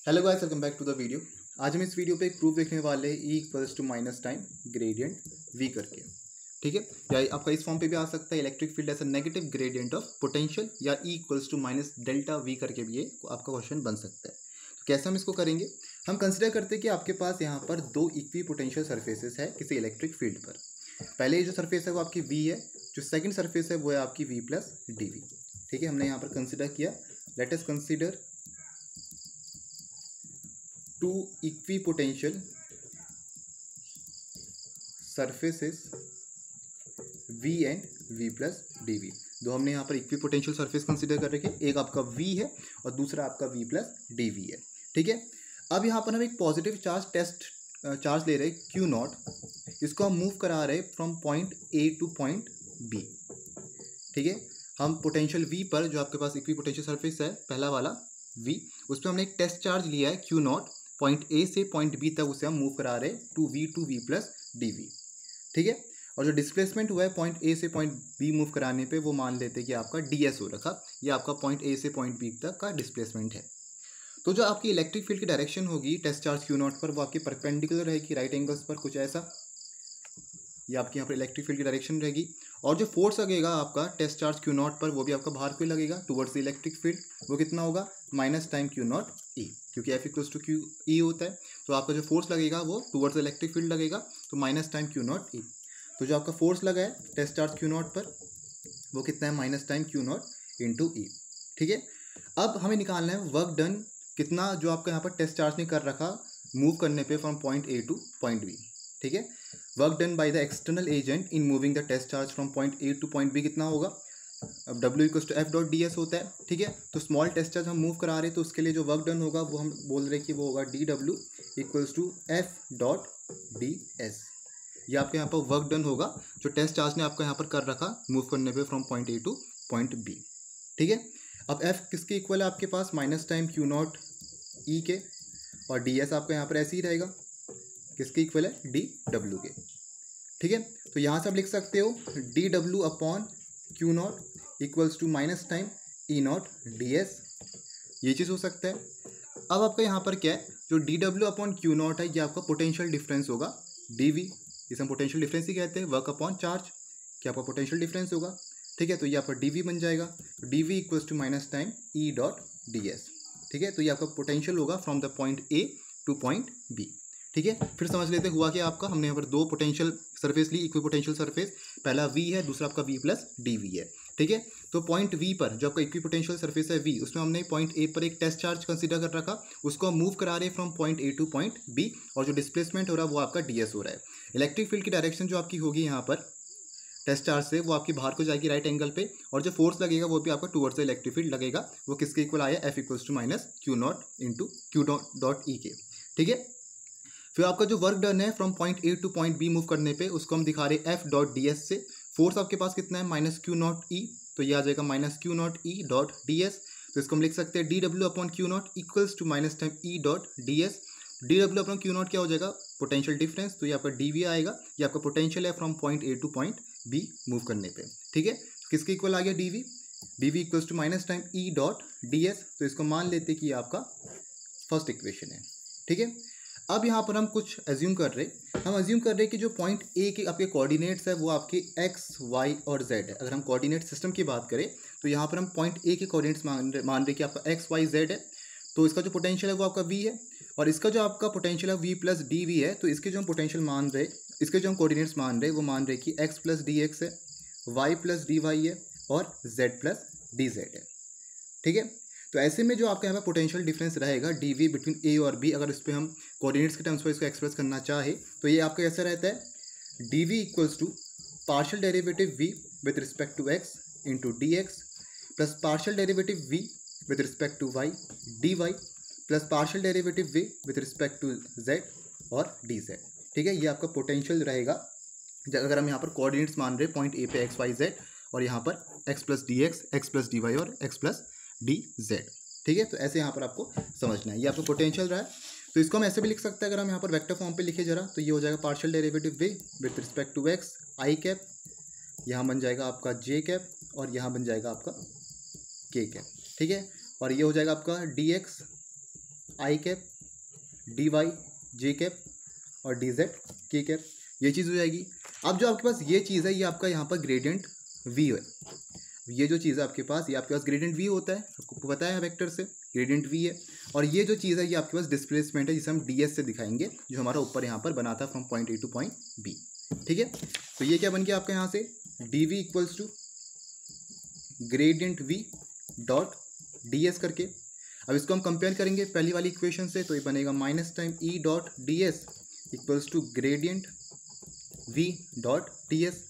Hello guys, welcome back to the video. आज हम इस वीडियो पे एक प्रूफ देखने वाले हैं, E equals to minus time gradient V करके। ठीक है, या आपका इस फॉर्म पे भी आ सकता है electric field as a negative gradient of potential, या E equals to minus delta V करके भी ये आपका क्वेश्चन बन सकता है। तो कैसे हम इसको करेंगे, हम कंसिडर करते हैं कि आपके पास यहाँ पर दो इक्वी पोटेंशियल सर्फेसेस है किसी इलेक्ट्रिक फील्ड पर। पहले जो सर्फेस है वो आपकी वी है, जो सेकेंड सर्फेस है वो है आपकी वी प्लस डी वी। ठीक है, हमने यहाँ पर कंसिडर किया, let us consider two equipotential surfaces V and V plus D V. दो हमने यहाँ पर इक्विपोटेंशियल सरफेस कंसिडर कर रखे, एक आपका V है और दूसरा आपका V प्लस डी वी है। ठीक है, अब यहाँ पर हम एक पॉजिटिव चार्ज ले रहे हैं Q नॉट, इसको हम मूव करा रहे हैं from point A two point B। ठीक है, हम पोटेंशियल V पर जो आपके पास इक्विपोटेंशियल सरफेस है पहला वाला V, उस पर हमने एक टेस्ट चार्ज लिया है Q नॉट, पॉइंट ए से पॉइंट बी तक उसे हम मूव करा रहे to V plus D V. ठीक है, और जो डिस्प्लेसमेंट हुआ है पॉइंट ए से पॉइंट बी मूव कराने पे वो मान लेते हैं कि आपका डी एस हो रखा, या आपका पॉइंट ए से पॉइंट बी तक का डिस्प्लेसमेंट है। तो जो आपकी इलेक्ट्रिक फील्ड की डायरेक्शन होगी टेस्ट चार्ज क्यू नॉट पर, वो आपकी परपेंडिकुलर रहेगी राइट एंगल्स पर, कुछ ऐसा। ये आपकी यहाँ पर इलेक्ट्रिक फील्ड की डायरेक्शन रहेगी, और जो फोर्स लगेगा आपका टेस्ट चार्ज क्यू नॉट पर वो भी आपका बाहर को लगेगा टुवर्ड्स द इलेक्ट्रिक फील्ड। वो कितना होगा, minus time Q naught E, क्योंकि F equals to Q E होता है। तो आपका जो फोर्स लगेगा वो टुवर्ड्स इलेक्ट्रिक फील्ड लगेगा, तो माइनस टाइम क्यू नॉट ई। तो जो आपका फोर्स लगा है टेस्ट चार्ज क्यू नॉट पर वो कितना है, minus time Q not into E. ठीक है, अब हमें निकालना है वर्क डन कितना जो आपका यहाँ पर टेस्ट चार्ज ने कर रखा मूव करने पे from point A to point B. ठीक है, work done by the external agent in moving the test charge from point A to point B कितना होगा, अब W equals to F dot D S होता है। ठीक है, तो स्मॉल टेस्ट चार्ज हम मूव करा रहे हैं, तो उसके लिए जो वर्क डन होगा वो हम बोल रहे हैं कि वो होगा D W equals to F dot D S. ये आपके यहाँ पर वर्क डन होगा जो टेस्ट चार्ज ने आपका यहाँ पर कर रखा मूव करने पे from point A to point B. ठीक है, अब एफ किसके इक्वल है आपके पास, minus time Q naught E के, और डी एस आपका यहाँ पर ऐसे ही रहेगा, किसके इक्वल है, डी डब्ल्यू के। ठीक है, तो यहाँ से आप लिख सकते हो D W upon Q naught equals to minus time E naught D S, ये चीज़ हो सकता है। अब आपका यहाँ पर क्या है, जो D W upon Q not है ये आपका पोटेंशियल डिफरेंस होगा डी वी, जिसे हम पोटेंशियल डिफरेंस ही कहते हैं, वर्क अपॉन चार्ज, क्या आपका पोटेंशियल डिफरेंस होगा। ठीक है, तो ये आपका डी वी बन जाएगा, D V equals to minus time E dot D S. ठीक है, तो ये आपका पोटेंशियल होगा from the point A to point B. ठीक है, फिर समझ लेते हुआ कि आपका हमने यहाँ पर दो पोटेंशियल सरफेस ली, इक्वी पोटेंशियल सरफेस, पहला वी है दूसरा आपका वी प्लस डी वी है। ठीक है, तो पॉइंट वी पर जो आपका इक्वी पोटेंशियल सरफेस है वी, उसमें हमने पॉइंट ए पर एक टेस्ट चार्ज कंसीडर कर रखा, उसको हम मूव करा रहे हैं from point A to point B, और जो डिस्प्लेसमेंट हो रहा है वो आपका डी एस हो रहा है। इलेक्ट्रिक फील्ड की डायरेक्शन जो आपकी होगी यहाँ पर टेस्ट चार्ज से वो आपकी बाहर को जाएगी राइट एंगल पे, और जो फोर्स लगेगा वो भी आपका टुवर्ड्स द इलेक्ट्रिक फील्ड लगेगा, वो किसके इक्वल आया, F equals to minus Q not into Q dot E के। ठीक है, फिर आपका जो वर्क डन है from point A to point B move करने पे उसको हम दिखा रहे हैं एफ डॉट डी एस से। फोर्स आपके पास कितना है, माइनस क्यू नॉट ई, तो ये आ जाएगा minus Q naught E dot D S. तो इसको हम लिख सकते हैं D W upon Q naught equals to minus time E dot D S. D W upon Q naught क्या हो जाएगा, पोटेंशियल डिफरेंस, तो ये आपका डी वी आएगा, ये आपका पोटेंशियल है from point A to point B move करने पे। ठीक है, किसके इक्वल आ गया, D V equals to minus time E dot D S. तो इसको मान लेते कि ये आपका फर्स्ट इक्वेशन है। ठीक है, अब यहाँ पर हम कुछ एज्यूम कर रहे हैं, हम एज्यूम कर रहे हैं कि जो पॉइंट ए के आपके कोऑर्डिनेट्स है वो आपके एक्स वाई और जेड है। अगर हम कोऑर्डिनेट सिस्टम की बात करें तो यहाँ पर हम पॉइंट ए के कोऑर्डिनेट्स मान रहे कि आपका एक्स वाई जेड है, तो इसका जो पोटेंशियल है वो आपका वी है, और इसका जो आपका पोटेंशियल है वी प्लस डी वी है। तो इसके जो हम पोटेंशियल मान रहे, इसके जो हम कोऑर्डिनेट्स मान रहे वो मान रहे कि एक्स प्लस डी एक्स है, वाई प्लस डी वाई है, और जेड प्लस डी जेड है। ठीक है, तो ऐसे में जो आपका यहाँ पर पोटेंशियल डिफरेंस रहेगा डी वी बिटवीन ए और बी, अगर इस पर हम कोऑर्डिनेट्स के टर्म्स पर इसको एक्सप्रेस करना चाहे तो ये आपका कैसा रहता है, D V equals to partial derivative V with respect to X into D X plus partial derivative V with respect to Y D Y plus partial derivative V with respect to Z और D Z. ठीक है, ये आपका potential रहेगा अगर हम यहाँ पर कोऑर्डिनेट्स मान रहे पॉइंट ए पे एक्स वाई जेड, और यहाँ पर X plus D X, X plus D Y और एक्स प्लस डी जेड। ठीक है, तो ऐसे यहाँ पर आपको समझना है, ये आपको पोटेंशियल रहा है। तो इसको हम ऐसे भी लिख सकते हैं, अगर हम यहाँ पर वेक्टर फॉर्म पे लिखे जरा, तो ये हो जाएगा partial derivative V with respect to X I cap, यहाँ बन जाएगा आपका जे कैप, और यहाँ बन जाएगा आपका के कैप। ठीक है, और ये हो जाएगा आपका D x I cap D Y J cap और डी जेड के कैप, ये चीज़ हो जाएगी। अब जो आपके पास ये चीज़ है ये आपका यहाँ पर ग्रेडियंट वी है। ये जो चीज़ है आपके पास, ये आपके पास ग्रेडियंट वी होता है, आपको पता है वेक्टर से ग्रेडियंट वी है। और ये जो चीज़ है ये आपके पास डिस्प्लेसमेंट है, जिसे हम डी एस से दिखाएंगे, जो हमारा ऊपर यहाँ पर बना था from point A to point B. ठीक है, तो ये क्या बन गया आपका यहाँ से D V equals to gradient V dot D S करके। अब इसको हम कंपेयर करेंगे पहली वाली इक्वेशन से, तो ये बनेगा minus time E dot D S equals to gradient V dot D S.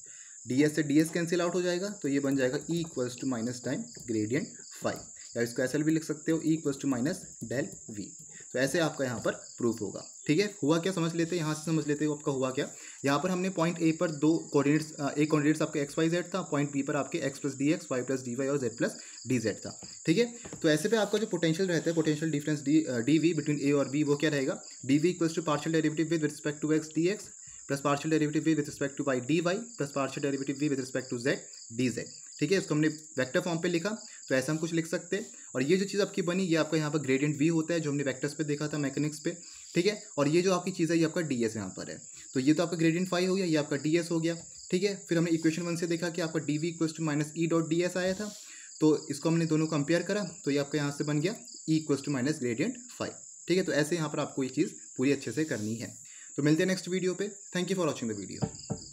D S से डी एस कैंसिल आउट हो जाएगा, तो ये बन जाएगा E equals to minus time gradient five, या इसको ऐसे भी लिख सकते हो E equals to minus del V. तो ऐसे आपका यहाँ पर प्रूफ होगा। ठीक है, हुआ क्या समझ लेते हैं, यहाँ से समझ लेते हो आपका हुआ क्या। यहाँ पर हमने पॉइंट ए पर दो कोऑर्डिनेट्स, एक कोऑर्डिनेट्स आपके एक्स वाई जेड था, पॉइंट बी पर आपके X plus D X, Y plus D Y और जेड प्लस डी जेड था। ठीक है, तो ऐसे पे आपका जो पोटेंशियल रहता है, potential difference D V between A और बी, वो क्या रहेगा, D V equals to partial derivative with respect to X D X plus partial derivative V with respect to Y D Y plus partial derivative V with respect to Z D Z. ठीक है, इसको हमने vector form पे लिखा, तो ऐसा हम कुछ लिख सकते हैं। और ये जो चीज़ आपकी बनी, ये आपका यहाँ पर ग्रेडियंट वी होता है, जो हमने वेक्टर्स पे देखा था मैकेनिक्स पे। ठीक है, और ये जो आपकी चीज़ है ये आपका डी एस यहाँ पर है, तो ये तो आपका ग्रेडियंट फाइव हो गया, ये आपका डी एस हो गया। ठीक है, फिर हमने इक्वेशन 1 से देखा कि आपका D V equals to minus E dot D S आया था, तो इसको हमने दोनों कंपेयर करा, तो ये आपका यहाँ से बन गया E equals to minus gradient five. ठीक है, तो ऐसे यहाँ पर आपको ये चीज़ पूरी अच्छे से करनी है। तो मिलते हैं नेक्स्ट वीडियो पे। Thank you for watching the video.